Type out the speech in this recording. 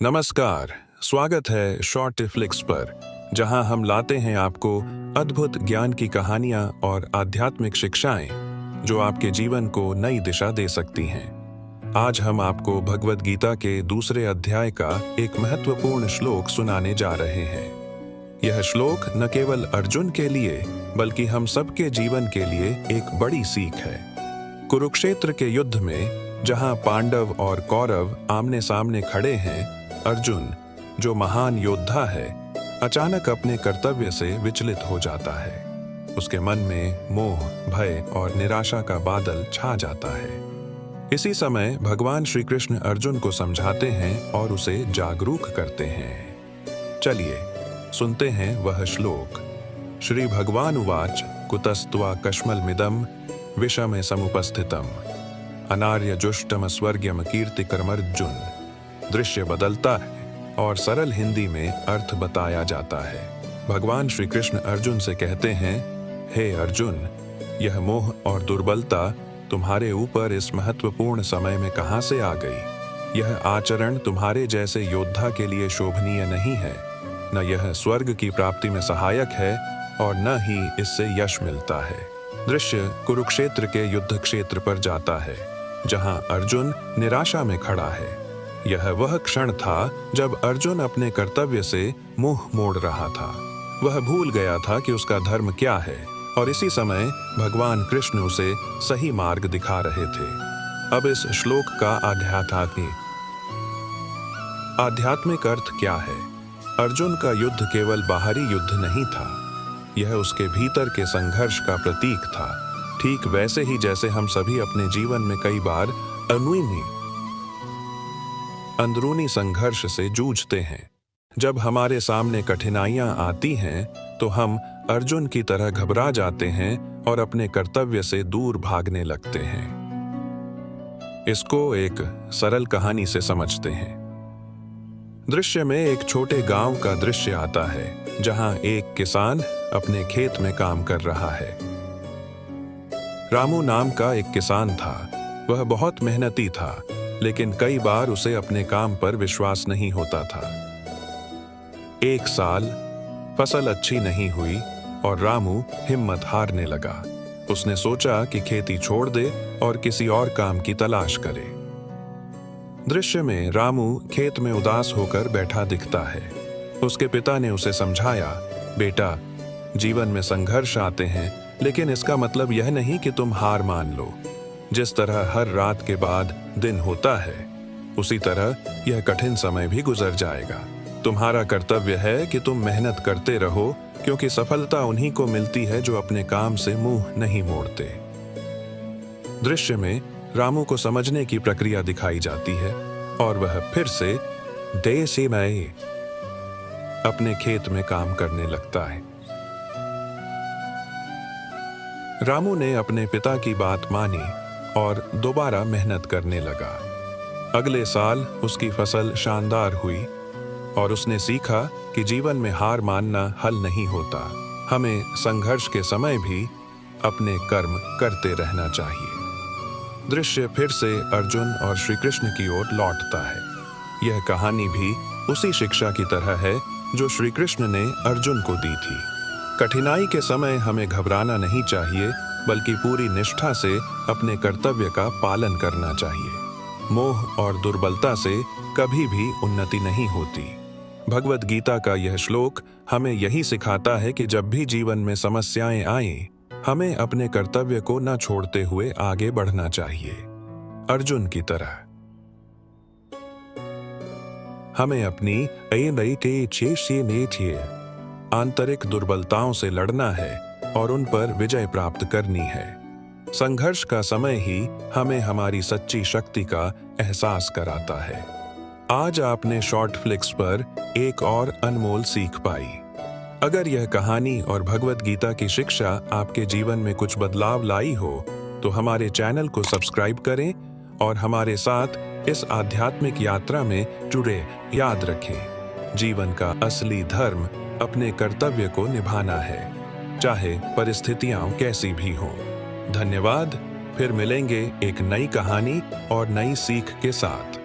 नमस्कार, स्वागत है शॉर्ट फ्लिक्स पर, जहां हम लाते हैं आपको अद्भुत ज्ञान की कहानियां और आध्यात्मिक शिक्षाएं जो आपके जीवन को नई दिशा दे सकती हैं। आज हम आपको भगवद गीता के दूसरे अध्याय का एक महत्वपूर्ण श्लोक सुनाने जा रहे हैं। यह श्लोक न केवल अर्जुन के लिए बल्कि हम सबके जीवन के लिए एक बड़ी सीख है। कुरुक्षेत्र के युद्ध में जहां पांडव और कौरव आमने सामने खड़े हैं, अर्जुन, जो महान योद्धा है, अचानक अपने कर्तव्य से विचलित हो जाता है। उसके मन में मोह, भय और निराशा का बादल छा जाता है। इसी समय भगवान श्री कृष्ण अर्जुन को समझाते हैं और उसे जागरूक करते हैं। चलिए सुनते हैं वह श्लोक। श्री भगवान उवाच कुतस्त्वा कश्मलमिदं विषमे समुपस्थितम् अनार्यजुष्टम स्वर्ग्यम कीर्तिकरमर्जुन। दृश्य बदलता है और सरल हिंदी में अर्थ बताया जाता है। भगवान श्री कृष्ण अर्जुन से कहते हैं, हे अर्जुन, यह मोह और दुर्बलता तुम्हारे ऊपर इस महत्वपूर्ण समय में कहां से आ गई? यह आचरण तुम्हारे जैसे योद्धा के लिए शोभनीय नहीं है। न यह स्वर्ग की प्राप्ति में सहायक है और न ही इससे यश मिलता है। दृश्य कुरुक्षेत्र के युद्ध क्षेत्र पर जाता है, जहां अर्जुन निराशा में खड़ा है। यह वह क्षण था जब अर्जुन अपने कर्तव्य से मुंह मोड़ रहा था। वह भूल गया था कि उसका धर्म क्या है, और इसी समय भगवान कृष्ण उसे सही मार्ग दिखा रहे थे। अब इस श्लोक का आध्यात्मिक अर्थ क्या है? अर्जुन का युद्ध केवल बाहरी युद्ध नहीं था, यह उसके भीतर के संघर्ष का प्रतीक था। ठीक वैसे ही जैसे हम सभी अपने जीवन में कई बार अंदरूनी संघर्ष से जूझते हैं। जब हमारे सामने कठिनाइयां आती हैं तो हम अर्जुन की तरह घबरा जाते हैं और अपने कर्तव्य से दूर भागने लगते हैं। इसको एक सरल कहानी से समझते हैं। दृश्य में एक छोटे गांव का दृश्य आता है, जहां एक किसान अपने खेत में काम कर रहा है। रामू नाम का एक किसान था। वह बहुत मेहनती था, लेकिन कई बार उसे अपने काम पर विश्वास नहीं होता था। एक साल फसल अच्छी नहीं हुई और रामू हिम्मत हारने लगा। उसने सोचा कि खेती छोड़ दे और किसी और काम की तलाश करे। दृश्य में रामू खेत में उदास होकर बैठा दिखता है। उसके पिता ने उसे समझाया, बेटा, जीवन में संघर्ष आते हैं, लेकिन इसका मतलब यह नहीं कि तुम हार मान लो। जिस तरह हर रात के बाद दिन होता है, उसी तरह यह कठिन समय भी गुजर जाएगा। तुम्हारा कर्तव्य है कि तुम मेहनत करते रहो, क्योंकि सफलता उन्हीं को मिलती है जो अपने काम से मुंह नहीं मोड़ते। दृश्य में रामू को समझने की प्रक्रिया दिखाई जाती है और वह फिर से देशमय अपने खेत में काम करने लगता है। रामू ने अपने पिता की बात मानी और दोबारा मेहनत करने लगा। अगले साल उसकी फसल शानदार हुई और उसने सीखा कि जीवन में हार मानना हल नहीं होता। हमें संघर्ष के समय भी अपने कर्म करते रहना चाहिए। दृश्य फिर से अर्जुन और श्री कृष्ण की ओर लौटता है। यह कहानी भी उसी शिक्षा की तरह है जो श्री कृष्ण ने अर्जुन को दी थी। कठिनाई के समय हमें घबराना नहीं चाहिए, बल्कि पूरी निष्ठा से अपने कर्तव्य का पालन करना चाहिए। मोह और दुर्बलता से कभी भी उन्नति नहीं होती। भगवद गीता का यह श्लोक हमें यही सिखाता है कि जब भी जीवन में समस्याएं आएं, हमें अपने कर्तव्य को न छोड़ते हुए आगे बढ़ना चाहिए। अर्जुन की तरह हमें अपनी आंतरिक दुर्बलताओं से लड़ना है और उन पर विजय प्राप्त करनी है। संघर्ष का समय ही हमें हमारी सच्ची शक्ति का एहसास कराता है। आज आपने शॉर्ट फ्लिक्स पर एक और अनमोल सीख पाई। अगर यह कहानी और भगवद गीता की शिक्षा आपके जीवन में कुछ बदलाव लाई हो, तो हमारे चैनल को सब्सक्राइब करें और हमारे साथ इस आध्यात्मिक यात्रा में जुड़े। याद रखें, जीवन का असली धर्म अपने कर्तव्य को निभाना है, चाहे परिस्थितियां कैसी भी हों। धन्यवाद। फिर मिलेंगे एक नई कहानी और नई सीख के साथ।